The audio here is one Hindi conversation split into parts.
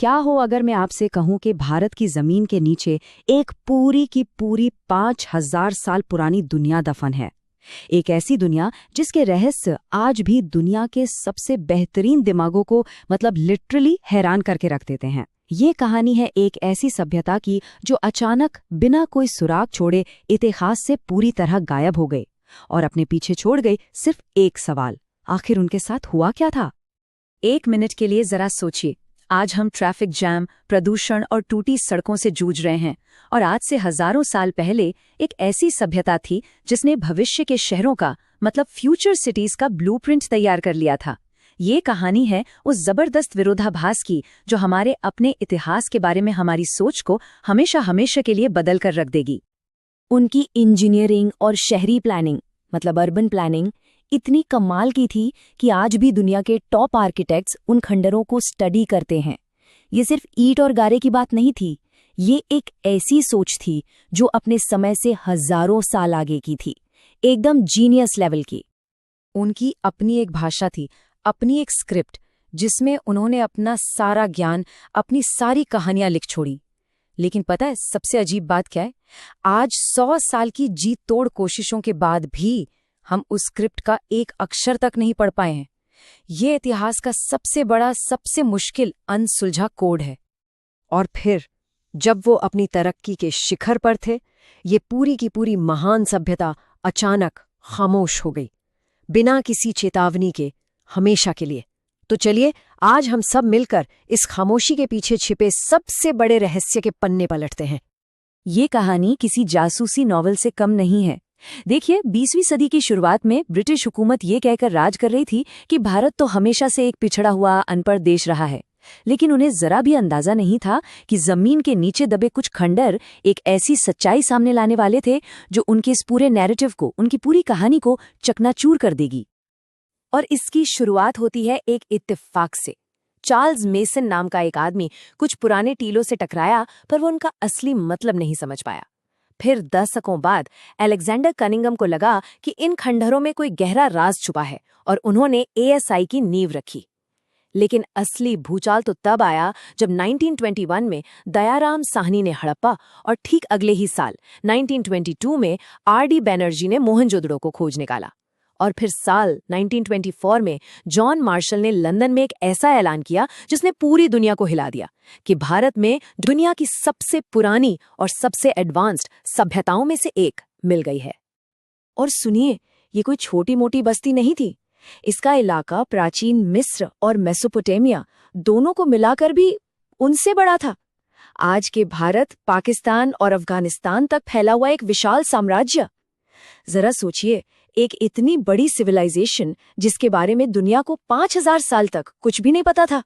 क्या हो अगर मैं आपसे कहूं कि भारत की जमीन के नीचे एक पूरी की पूरी 5000 साल पुरानी दुनिया दफन है। एक ऐसी दुनिया जिसके रहस्य आज भी दुनिया के सबसे बेहतरीन दिमागों को लिटरली हैरान करके रख देते हैं। ये कहानी है एक ऐसी सभ्यता की जो अचानक बिना कोई सुराग छोड़े इतिहास से पूरी तरह गायब हो गई और अपने पीछे छोड़ गई सिर्फ एक सवाल, आखिर उनके साथ हुआ क्या था? 1 मिनट के लिए जरा सोचिए। आज हम ट्रैफिक जैम, प्रदूषण और टूटी सड़कों से जूझ रहे हैं, और आज से हजारों साल पहले एक ऐसी सभ्यता थी जिसने भविष्य के शहरों का फ्यूचर सिटीज का ब्लूप्रिंट तैयार कर लिया था। ये कहानी है उस जबरदस्त विरोधाभास की जो हमारे अपने इतिहास के बारे में हमारी सोच को हमेशा हमेशा के लिए बदल कर रख देगी। उनकी इंजीनियरिंग और शहरी प्लानिंग अर्बन प्लानिंग इतनी कमाल की थी कि आज भी दुनिया के टॉप आर्किटेक्ट्स उन खंडरों को स्टडी करते हैं। ये सिर्फ ईंट और गारे की बात नहीं थी, ये एक ऐसी सोच थी जो अपने समय से हजारों साल आगे की थी, एकदम जीनियस लेवल की। उनकी अपनी एक भाषा थी, अपनी एक स्क्रिप्ट, जिसमें उन्होंने अपना सारा ज्ञान, अपनी सारी कहानियां लिख छोड़ी। लेकिन पता है सबसे अजीब बात क्या है? आज 100 साल की जीत तोड़ कोशिशों के बाद भी हम उस स्क्रिप्ट का एक अक्षर तक नहीं पढ़ पाए हैं। ये इतिहास का सबसे बड़ा, सबसे मुश्किल अनसुलझा कोड है। और फिर जब वो अपनी तरक्की के शिखर पर थे, ये पूरी की पूरी महान सभ्यता अचानक खामोश हो गई, बिना किसी चेतावनी के, हमेशा के लिए। तो चलिए आज हम सब मिलकर इस खामोशी के पीछे छिपे सबसे बड़े रहस्य के पन्ने पलटते हैं। ये कहानी किसी जासूसी नॉवल से कम नहीं है। देखिए, 20वीं सदी की शुरुआत में ब्रिटिश हुकूमत ये कहकर राज कर रही थी कि भारत तो हमेशा से एक पिछड़ा हुआ अनपढ़ देश रहा है। लेकिन उन्हें जरा भी अंदाजा नहीं था कि जमीन के नीचे दबे कुछ खंडर एक ऐसी सच्चाई सामने लाने वाले थे जो उनके इस पूरे नैरेटिव को, उनकी पूरी कहानी को चकनाचूर कर देगी। और इसकी शुरुआत होती है एक इत्तेफाक से। चार्ल्स मेसन नाम का एक आदमी कुछ पुराने टीलों से टकराया, पर वो उनका असली मतलब नहीं समझ पाया। फिर दशकों बाद अलेक्जेंडर कनिंघम को लगा कि इन खंडहरों में कोई गहरा राज छुपा है, और उन्होंने एएसआई की नींव रखी। लेकिन असली भूचाल तो तब आया जब 1921 में दयाराम साहनी ने हड़प्पा, और ठीक अगले ही साल 1922 में आरडी बैनर्जी ने मोहनजोदड़ो को खोज निकाला। और फिर साल 1924 में जॉन मार्शल ने लंदन में एक ऐसा ऐलान किया जिसने पूरी दुनिया को हिला दिया कि भारत में दुनिया की सबसे पुरानी और सबसे एडवांस्ड सभ्यताओं में से एक मिल गई है। और सुनिए, ये कोई छोटी मोटी बस्ती नहीं थी। इसका इलाका प्राचीन मिस्र और मेसोपोटामिया दोनों को मिलाकर भी उनसे बड़ा था। आज के भारत, पाकिस्तान और अफगानिस्तान तक फैला हुआ एक विशाल साम्राज्य। जरा सोचिए, एक इतनी बड़ी सिविलाइजेशन जिसके बारे में दुनिया को 5000 साल तक कुछ भी नहीं पता था।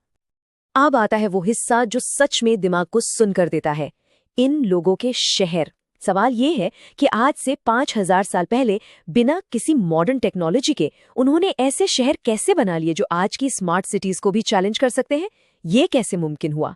अब आता है वो हिस्सा जो सच में दिमाग को सुन कर देता है, इन लोगों के शहर। सवाल ये है कि आज से 5000 साल पहले बिना किसी मॉडर्न टेक्नोलॉजी के उन्होंने ऐसे शहर कैसे बना लिए जो आज की स्मार्ट सिटीज को भी चैलेंज कर सकते हैं? ये कैसे मुमकिन हुआ?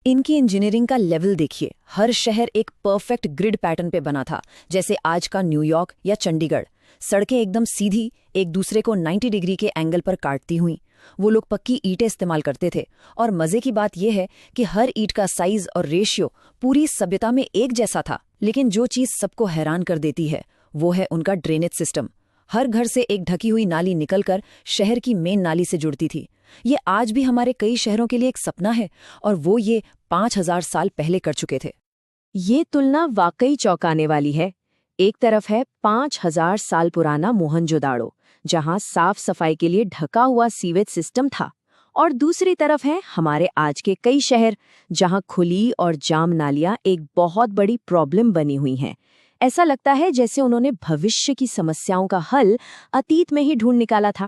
इनकी इंजीनियरिंग का लेवल देखिए। हर शहर एक परफेक्ट ग्रिड पैटर्न पे बना था, जैसे आज का न्यूयॉर्क या चंडीगढ़। सड़कें एकदम सीधी, एक दूसरे को 90 डिग्री के एंगल पर काटती हुई। वो लोग पक्की ईंटें इस्तेमाल करते थे, और मजे की बात यह है कि हर ईंट का साइज और रेशियो पूरी सभ्यता में एक जैसा था। लेकिन जो चीज सबको हैरान कर देती है वो है उनका ड्रेनेज सिस्टम। हर घर से एक ढकी हुई नाली निकलकर शहर की मेन नाली से जुड़ती थी। ये आज भी हमारे कई शहरों के लिए एक सपना है, और वो ये 5000 साल पहले कर चुके थे। ये तुलना वाकई चौंकाने वाली है। एक तरफ है 5000 साल पुराना मोहनजोदाड़ो, जहां साफ सफाई के लिए ढका हुआ सीवेज सिस्टम था, और दूसरी तरफ है हमारे आज के कई शहर जहां खुली और जाम नालियां एक बहुत बड़ी प्रॉब्लम बनी हुई हैं। ऐसा लगता है जैसे उन्होंने भविष्य की समस्याओं का हल अतीत में ही ढूंढ निकाला था।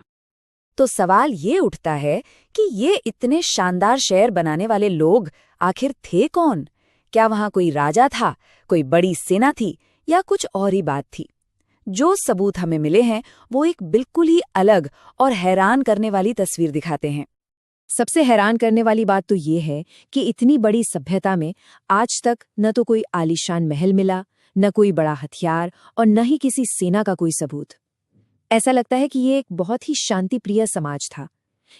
तो सवाल ये उठता है कि ये इतने शानदार शहर बनाने वाले लोग आखिर थे कौन? क्या वहां कोई राजा था, कोई बड़ी सेना थी, या कुछ और ही बात थी? जो सबूत हमें मिले हैं वो एक बिल्कुल ही अलग और हैरान करने वाली तस्वीर दिखाते हैं। सबसे हैरान करने वाली बात तो ये है कि इतनी बड़ी सभ्यता में आज तक न तो कोई आलीशान महल मिला, न कोई बड़ा हथियार, और न ही किसी सेना का कोई सबूत। ऐसा लगता है कि ये एक बहुत ही शांतिप्रिय समाज था।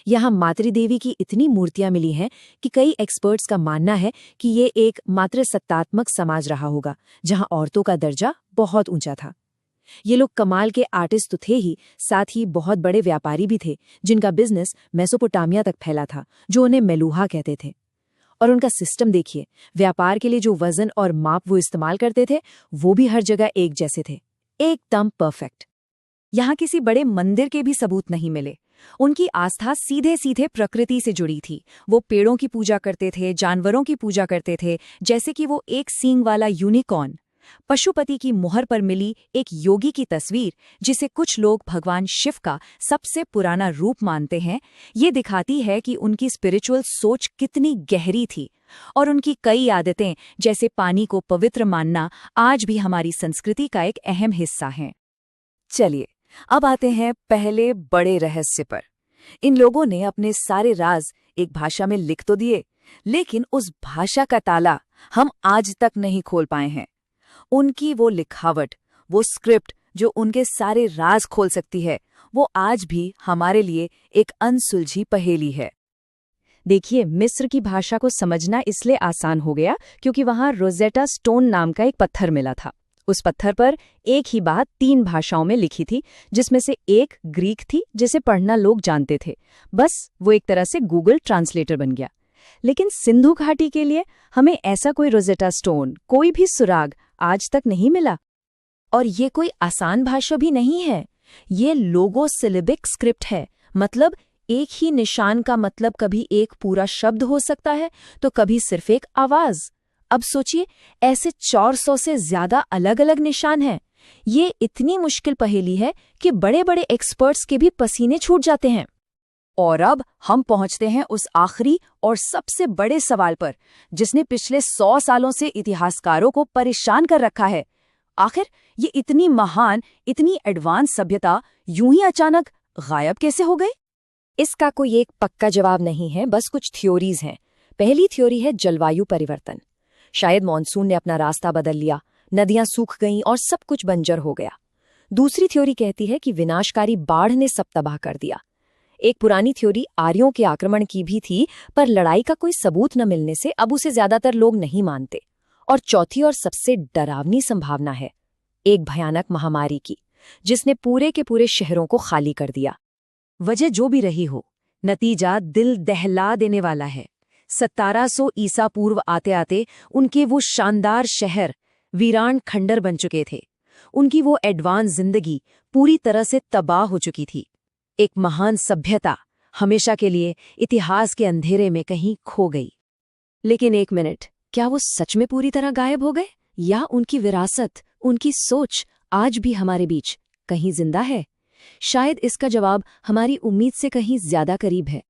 यहाँ मातृदेवी की इतनी मूर्तियां मिली हैं कि कई एक्सपर्ट्स का मानना है कि ये एक मातृसत्तात्मक समाज रहा होगा, जहाँ औरतों का दर्जा बहुत ऊंचा था। ये लोग कमाल के आर्टिस्ट तो थे ही, साथ ही बहुत बड़े व्यापारी भी थे, जिनका बिजनेस मेसोपोटामिया तक फैला था, जो उन्हें मेलूहा कहते थे। और उनका सिस्टम देखिए, व्यापार के लिए जो वजन और माप वो इस्तेमाल करते थे, वो भी हर जगह एक जैसे थे, एकदम परफेक्ट। यहाँ किसी बड़े मंदिर के भी सबूत नहीं मिले। उनकी आस्था सीधे सीधे प्रकृति से जुड़ी थी। वो पेड़ों की पूजा करते थे, जानवरों की पूजा करते थे, जैसे कि वो एक सींग वाला यूनिकॉर्न। पशुपति की मुहर पर मिली एक योगी की तस्वीर, जिसे कुछ लोग भगवान शिव का सबसे पुराना रूप मानते हैं, ये दिखाती है कि उनकी स्पिरिचुअल सोच कितनी गहरी थी। और उनकी कई आदतें, जैसे पानी को पवित्र मानना, आज भी हमारी संस्कृति का एक अहम हिस्सा हैं। चलिए, अब आते हैं पहले बड़े रहस्य पर। इन लोगों ने अपने सारे राज एक भाषा में लिख तो दिए, लेकिन उस भाषा का ताला हम आज तक नहीं खोल पाए हैं। उनकी वो लिखावट, वो स्क्रिप्ट जो उनके सारे राज खोल सकती है, वो आज भी हमारे लिए एक अनसुलझी पहेली है। देखिए, मिस्र की भाषा को समझना इसलिए आसान हो गया क्योंकि वहां रोजेटा स्टोन नाम का एक पत्थर मिला था। उस पत्थर पर एक ही बात 3 भाषाओं में लिखी थी, जिसमें से एक ग्रीक थी, जिसे पढ़ना लोग जानते थे। बस वो एक तरह से गूगल ट्रांसलेटर बन गया। लेकिन सिंधु घाटी के लिए हमें ऐसा कोई रोजेटा स्टोन, कोई भी सुराग आज तक नहीं मिला। और ये कोई आसान भाषा भी नहीं है, ये लोगोसिलिबिक स्क्रिप्ट है। मतलब एक ही निशान का मतलब कभी एक पूरा शब्द हो सकता है, तो कभी सिर्फ एक आवाज। अब सोचिए, ऐसे 400 से ज्यादा अलग अलग निशान हैं। ये इतनी मुश्किल पहेली है कि बड़े बड़े एक्सपर्ट्स के भी पसीने छूट जाते हैं। और अब हम पहुंचते हैं उस आखिरी और सबसे बड़े सवाल पर, जिसने पिछले 100 सालों से इतिहासकारों को परेशान कर रखा है। आखिर ये इतनी महान, इतनी एडवांस सभ्यता यूं ही अचानक गायब कैसे हो गई? इसका कोई एक पक्का जवाब नहीं है, बस कुछ थ्योरीज हैं। पहली थ्योरी है जलवायु परिवर्तन। शायद मॉनसून ने अपना रास्ता बदल लिया, नदियां सूख गईं और सब कुछ बंजर हो गया। दूसरी थ्योरी कहती है कि विनाशकारी बाढ़ ने सब तबाह कर दिया। एक पुरानी थ्योरी आर्यों के आक्रमण की भी थी, पर लड़ाई का कोई सबूत न मिलने से अब उसे ज्यादातर लोग नहीं मानते। और चौथी और सबसे डरावनी संभावना है एक भयानक महामारी की, जिसने पूरे के पूरे शहरों को खाली कर दिया। वजह जो भी रही हो, नतीजा दिल दहला देने वाला है। 1700 ईसा पूर्व आते आते उनके वो शानदार शहर वीरान खंडर बन चुके थे। उनकी वो एडवांस जिंदगी पूरी तरह से तबाह हो चुकी थी। एक महान सभ्यता हमेशा के लिए इतिहास के अंधेरे में कहीं खो गई। लेकिन एक मिनट, क्या वो सच में पूरी तरह गायब हो गए, या उनकी विरासत, उनकी सोच आज भी हमारे बीच कहीं जिंदा है? शायद इसका जवाब हमारी उम्मीद से कहीं ज्यादा करीब है।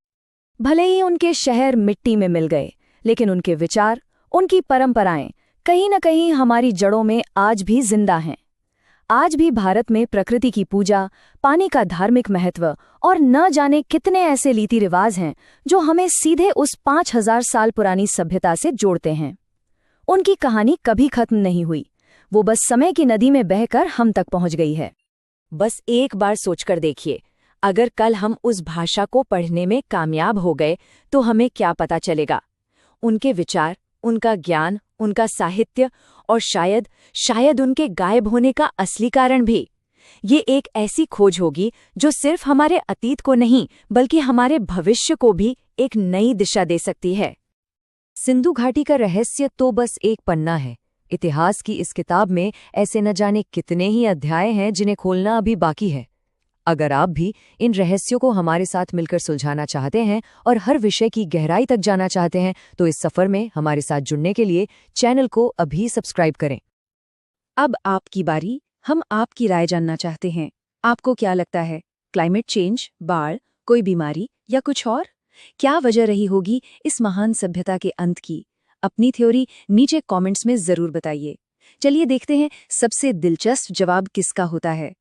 भले ही उनके शहर मिट्टी में मिल गए, लेकिन उनके विचार, उनकी परंपराएं कहीं न कहीं हमारी जड़ों में आज भी जिंदा हैं। आज भी भारत में प्रकृति की पूजा, पानी का धार्मिक महत्व और न जाने कितने ऐसे रीति रिवाज हैं जो हमें सीधे उस 5000 साल पुरानी सभ्यता से जोड़ते हैं। उनकी कहानी कभी खत्म नहीं हुई, वो बस समय की नदी में बहकर हम तक पहुंच गई है। बस एक बार सोचकर देखिए, अगर कल हम उस भाषा को पढ़ने में कामयाब हो गए तो हमें क्या पता चलेगा? उनके विचार, उनका ज्ञान, उनका साहित्य और शायद उनके गायब होने का असली कारण भी। ये एक ऐसी खोज होगी जो सिर्फ हमारे अतीत को नहीं, बल्कि हमारे भविष्य को भी एक नई दिशा दे सकती है। सिंधु घाटी का रहस्य तो बस एक पन्ना है। इतिहास की इस किताब में ऐसे न जाने कितने ही अध्याय हैं जिन्हें खोलना अभी बाकी है। अगर आप भी इन रहस्यों को हमारे साथ मिलकर सुलझाना चाहते हैं और हर विषय की गहराई तक जाना चाहते हैं, तो इस सफर में हमारे साथ जुड़ने के लिए चैनल को अभी सब्सक्राइब करें। अब आपकी बारी, हम आपकी राय जानना चाहते हैं। आपको क्या लगता है, क्लाइमेट चेंज, बाढ़, कोई बीमारी या कुछ और? क्या वजह रही होगी इस महान सभ्यता के अंत की? अपनी थ्योरी नीचे कमेंट्स में जरूर बताइए। चलिए देखते हैं सबसे दिलचस्प जवाब किसका होता है।